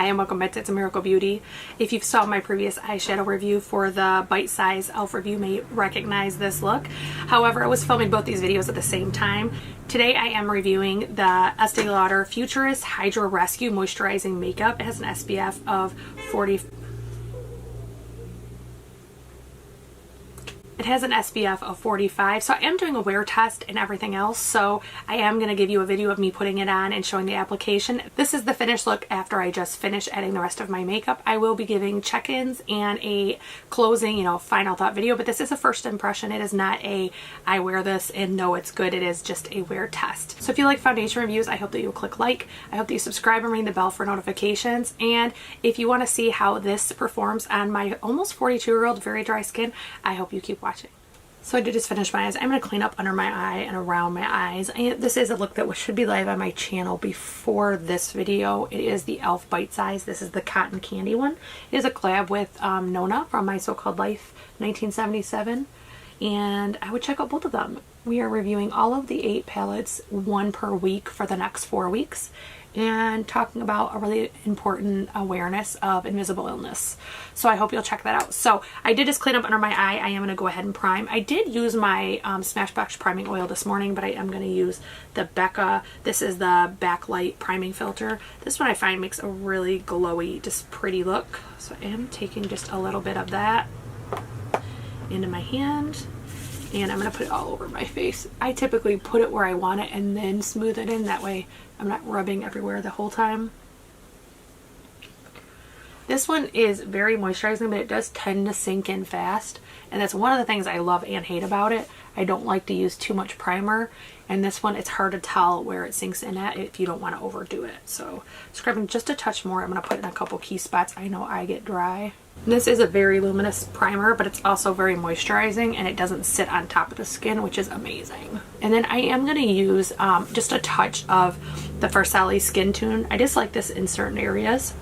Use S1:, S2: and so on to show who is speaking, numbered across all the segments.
S1: Hi and welcome back to It's a Miracle Beauty. If you've saw my previous eyeshadow review for the Bite Size e.l.f. review, you may recognize this look. However, I was filming both these videos at the same time. Today I am reviewing the Estee Lauder Futurist Hydra Rescue Moisturizing Makeup. It has an SPF of 40. It has an SPF of 45, so I am doing a wear test and everything else, so I am going to give you a video of me putting it on and showing the application. This is the finished look after I just finish adding the rest of my makeup. I will be giving check-ins and a closing, final thought video, but this is a first impression. It is not a I wear this and know it's good. It is just a wear test. So if you like foundation reviews, I hope that you'll click like. I hope that you subscribe and ring the bell for notifications. And if you want to see how this performs on my almost 42-year-old very dry skin, I hope you keep watching. So I did just finish my eyes. I'm going to clean up under my eye and around my eyes. And this is a look that should be live on my channel before this video. It is the e.l.f. Bite Size. This is the cotton candy one. It is a collab with Nona from My So-Called Life 1977. And I would check out both of them. We are reviewing all of the 8 palettes, one per week for the next 4 weeks. And talking about a really important awareness of invisible illness. So I hope you'll check that out. So I did just clean up under my eye. I am going to go ahead and prime. I did use my Smashbox priming oil this morning, but I am going to use the Becca. This is the Backlight priming filter. This one I find makes a really glowy, just pretty look. So I am taking just a little bit of that into my hand. And I'm going to put it all over my face. I typically put it where I want it and then smooth it in. That way I'm not rubbing everywhere the whole time. This one is very moisturizing, but it does tend to sink in fast. And that's one of the things I love and hate about it. I don't like to use too much primer. And this one, it's hard to tell where it sinks in at if you don't want to overdo it. So scrubbing just a touch more. I'm going to put it in a couple key spots. I know I get dry. And this is a very luminous primer, but it's also very moisturizing and it doesn't sit on top of the skin, which is amazing. And then I am going to use just a touch of the Farsali Skin Tune. I just like this in certain areas.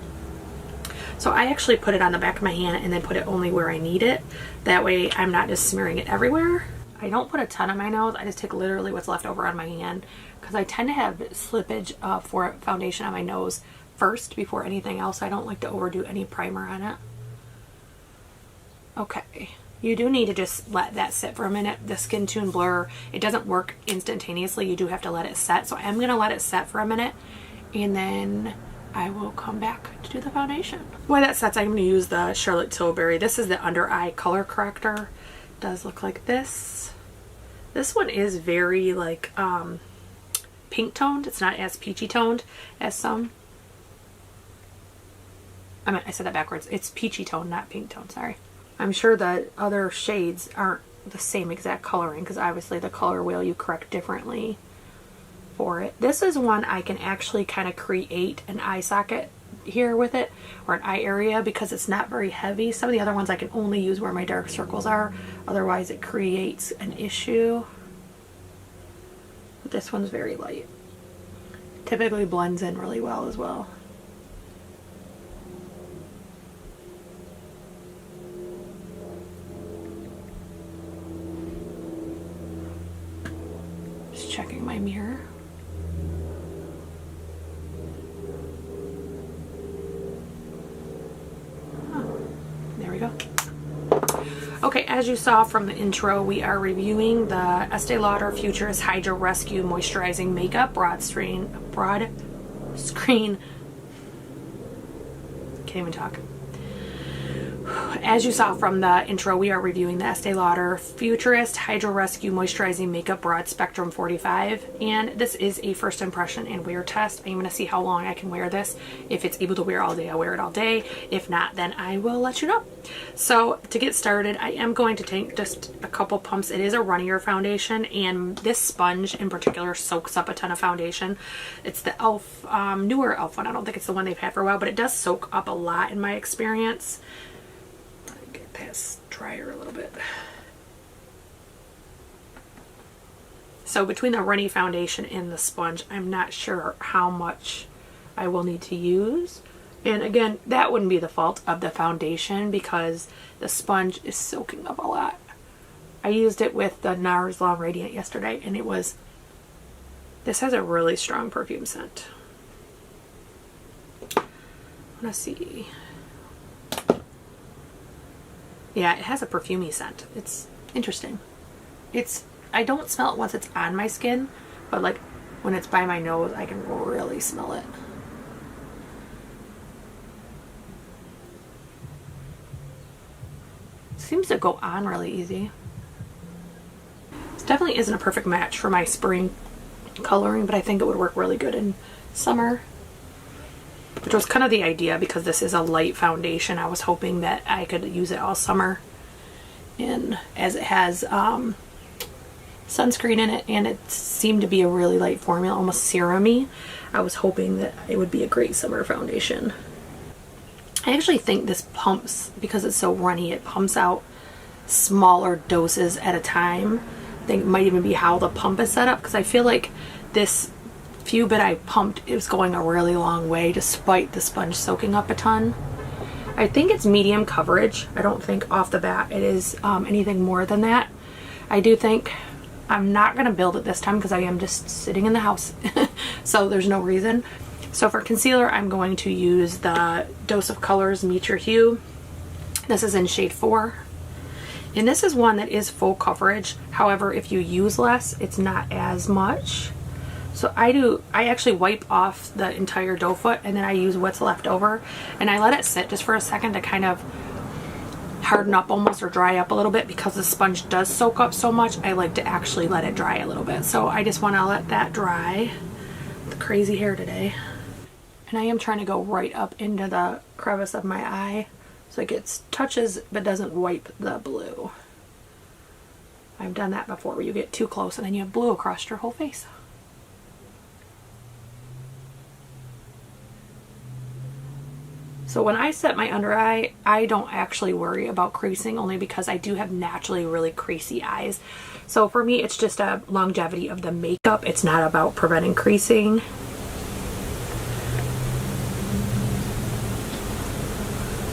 S1: So I actually put it on the back of my hand and then put it only where I need it. That way I'm not just smearing it everywhere. I don't put a ton on my nose. I just take literally what's left over on my hand because I tend to have slippage for foundation on my nose first before anything else. I don't like to overdo any primer on it. Okay, you do need to just let that sit for a minute. The Skin Tune Blur, it doesn't work instantaneously. You do have to let it set. So I'm going to let it set for a minute and then I will come back to do the foundation. While that sets, I'm going to use the Charlotte Tilbury. This is the under eye color corrector. It does look like this. This one is very like pink toned. It's not as peachy toned as some. I said that backwards. It's peachy toned, not pink toned, sorry. I'm sure the other shades aren't the same exact coloring because obviously the color wheel you correct differently for it. This is one I can actually kind of create an eye socket here with it, or an eye area, because it's not very heavy. Some of the other ones I can only use where my dark circles are, otherwise it creates an issue. But this one's very light. Typically blends in really well as well. Just checking my mirror. There we go. Okay, as you saw from the intro, we are reviewing the Estee Lauder Futurist Hydra Rescue Moisturizing Makeup broad screen, can't even talk. As you saw from the intro, we are reviewing the Estee Lauder Futurist Hydra Rescue Moisturizing Makeup Broad Spectrum 45, and this is a first impression and wear test. I'm going to see how long I can wear this. If it's able to wear all day, I'll wear it all day. If not, then I will let you know. So to get started, I am going to take just a couple pumps. It is a runnier foundation, and this sponge in particular soaks up a ton of foundation. It's the e.l.f. Newer e.l.f. one. I don't think it's the one they've had for a while, but it does soak up a lot in my experience. Drier a little bit. So between the runny foundation and the sponge, I'm not sure how much I will need to use. And again, that wouldn't be the fault of the foundation because the sponge is soaking up a lot. I used it with the NARS Long Radiant yesterday and it was, this has a really strong perfume scent. want to see. Yeah, it has a perfumey scent. It's interesting. I don't smell it once it's on my skin, but like when it's by my nose, I can really smell it. Seems to go on really easy. This definitely isn't a perfect match for my spring coloring, but I think it would work really good in summer, which was kind of the idea because this is a light foundation. I was hoping that I could use it all summer, and as it has sunscreen in it and it seemed to be a really light formula, almost serum-y, I was hoping that it would be a great summer foundation. I actually think this pumps, because it's so runny, it pumps out smaller doses at a time. I think it might even be how the pump is set up, because I feel like this few bit I pumped, it was going a really long way despite the sponge soaking up a ton. I think it's medium coverage. I don't think off the bat it is anything more than that. I do think I'm not going to build it this time because I am just sitting in the house. So there's no reason. So for concealer, I'm going to use the Dose of Colors Meet Your Hue. This is in shade 4. And this is one that is full coverage. However, if you use less, it's not as much. So I actually wipe off the entire doe foot and then I use what's left over. And I let it sit just for a second to kind of harden up almost, or dry up a little bit, because the sponge does soak up so much. I like to actually let it dry a little bit. So I just want to let that dry. The crazy hair today. And I am trying to go right up into the crevice of my eye so it gets touches but doesn't wipe the blue. I've done that before where you get too close and then you have blue across your whole face. So when I set my under eye, I don't actually worry about creasing, only because I do have naturally really creasy eyes. So for me, it's just a longevity of the makeup. It's not about preventing creasing.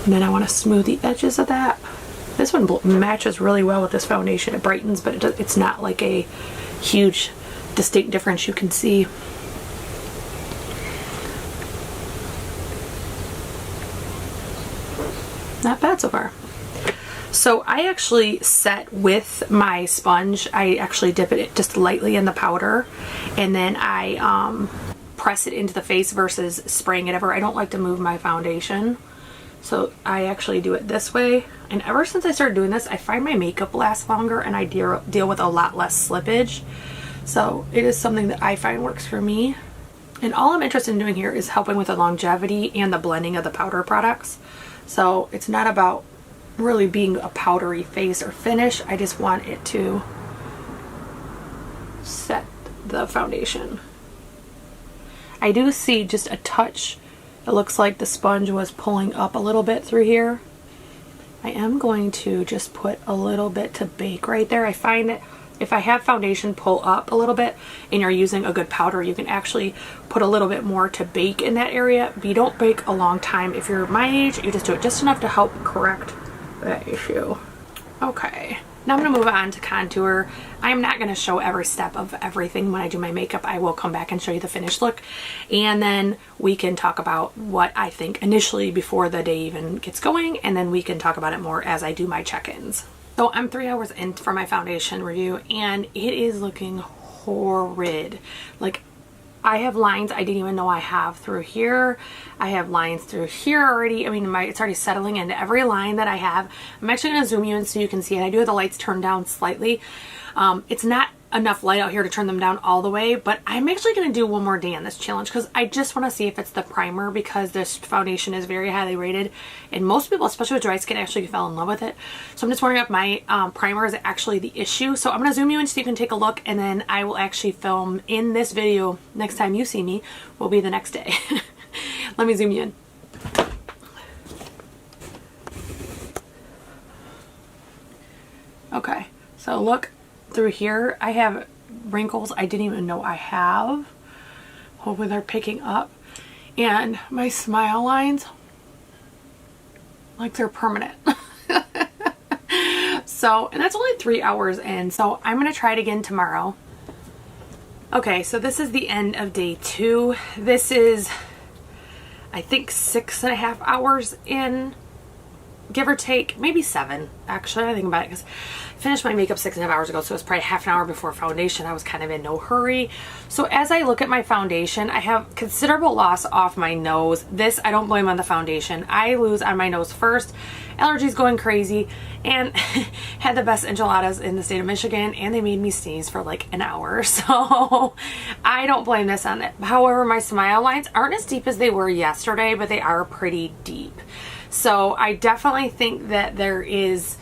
S1: And then I want to smooth the edges of that. This one matches really well with this foundation. It brightens, but it's not like a huge distinct difference you can see. Not bad so far. So I actually set with my sponge. I actually dip it just lightly in the powder, and then I press it into the face versus spraying it everywhere. I don't like to move my foundation, so I actually do it this way. And ever since I started doing this, I find my makeup lasts longer and I deal with a lot less slippage. So it is something that I find works for me. And all I'm interested in doing here is helping with the longevity and the blending of the powder products. So it's not about really being a powdery face or finish. I just want it to set the foundation. I do see just a touch. It looks like the sponge was pulling up a little bit through here. I am going to just put a little bit to bake right there. I find that if I have foundation pull up a little bit and you're using a good powder, you can actually put a little bit more to bake in that area, but you don't bake a long time. If you're my age, you just do it just enough to help correct that issue. Okay, now I'm gonna move on to contour. I'm not gonna show every step of everything when I do my makeup. I will come back and show you the finished look, and then we can talk about what I think initially before the day even gets going, and then we can talk about it more as I do my check-ins. So I'm 3 hours in for my foundation review and it is looking horrid. Like, I have lines I didn't even know I have through here. I have lines through here already. I mean, it's already settling into every line that I have. I'm actually going to zoom you in so you can see it. I do have the lights turned down slightly. It's not enough light out here to turn them down all the way, but I'm actually going to do one more day on this challenge because I just want to see if it's the primer, because this foundation is very highly rated and most people, especially with dry skin, actually fell in love with it. So I'm just wondering if my primer is actually the issue. So I'm going to zoom you in so you can take a look, and then I will actually film in this video. Next time you see me will be the next day. Let me zoom you in. Okay, so look through here. I have wrinkles I didn't even know I have. Hopefully they're picking up. And my smile lines, like they're permanent. So, and that's only 3 hours in. So I'm going to try it again tomorrow. Okay, so this is the end of day 2. This is, I think 6.5 hours in, give or take, maybe 7 actually. I think about it because I finished my makeup 6.5 hours ago, so it's probably half an hour before foundation. I was kind of in no hurry. So as I look at my foundation, I have considerable loss off my nose. This I don't blame on the foundation. I lose on my nose first. Allergies going crazy, and had the best enchiladas in the state of Michigan, and they made me sneeze for like an hour. So I don't blame this on it. However, my smile lines aren't as deep as they were yesterday, but they are pretty deep. So I definitely think that there is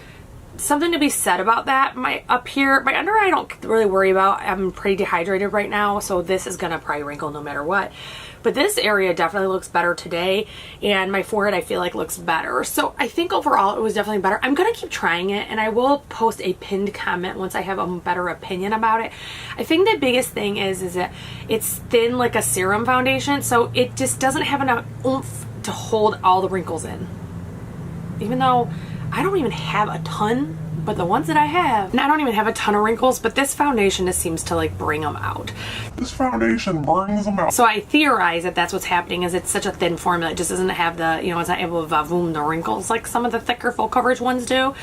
S1: something to be said about that. Up here, my under eye I don't really worry about. I'm pretty dehydrated right now, so this is gonna probably wrinkle no matter what. But this area definitely looks better today, and my forehead I feel like looks better. So I think overall it was definitely better. I'm gonna keep trying it, and I will post a pinned comment once I have a better opinion about it. I think the biggest thing is that it's thin like a serum foundation, so it just doesn't have enough oomph to hold all the wrinkles in. Even though I don't even have a ton, but the ones that I have, and I don't even have a ton of wrinkles, but this foundation just seems to like bring them out.
S2: This foundation brings them out.
S1: So I theorize that that's what's happening, is it's such a thin formula. It just doesn't have the, you know, it's not able to vavoom the wrinkles like some of the thicker full coverage ones do.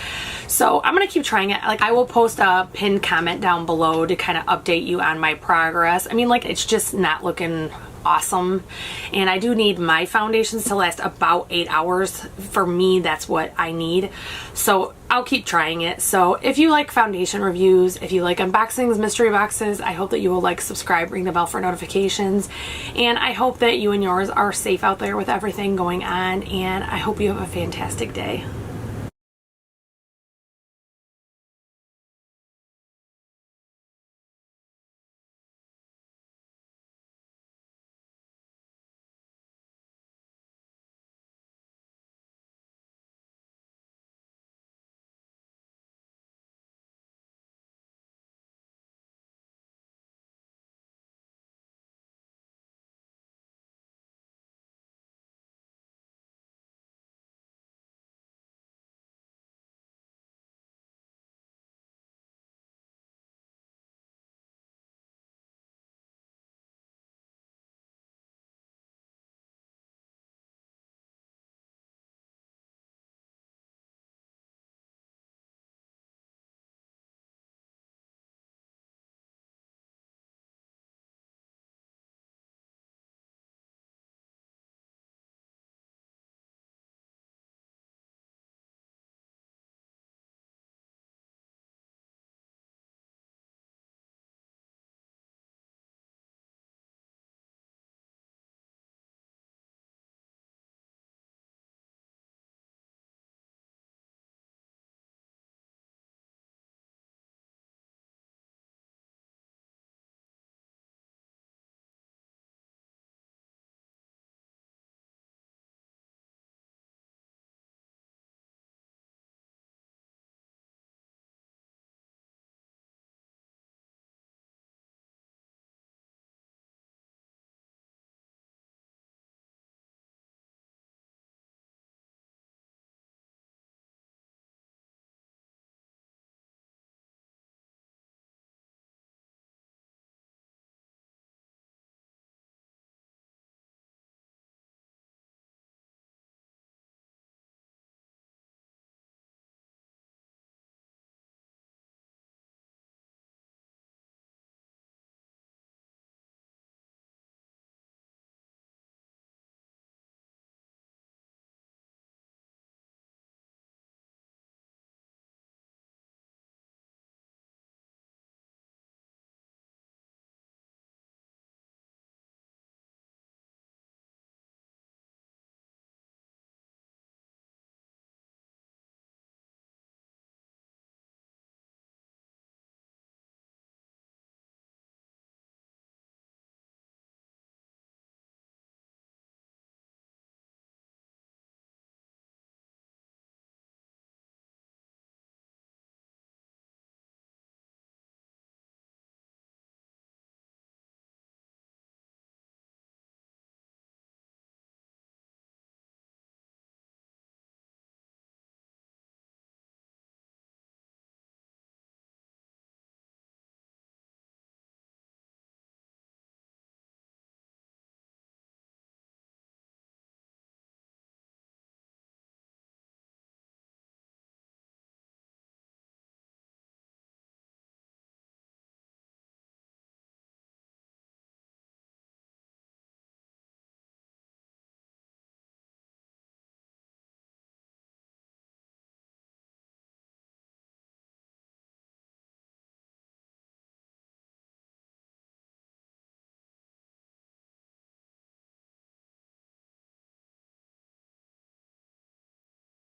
S1: So I'm going to keep trying it. Like, I will post a pinned comment down below to kind of update you on my progress. I mean, like, it's just not looking awesome, and I do need my foundations to last about 8 hours. For me, that's what I need, so I'll keep trying it. So if you like foundation reviews, if you like unboxings, mystery boxes, I hope that you will like, subscribe, ring the bell for notifications, and I hope that you and yours are safe out there with everything going on, and I hope you have a fantastic day.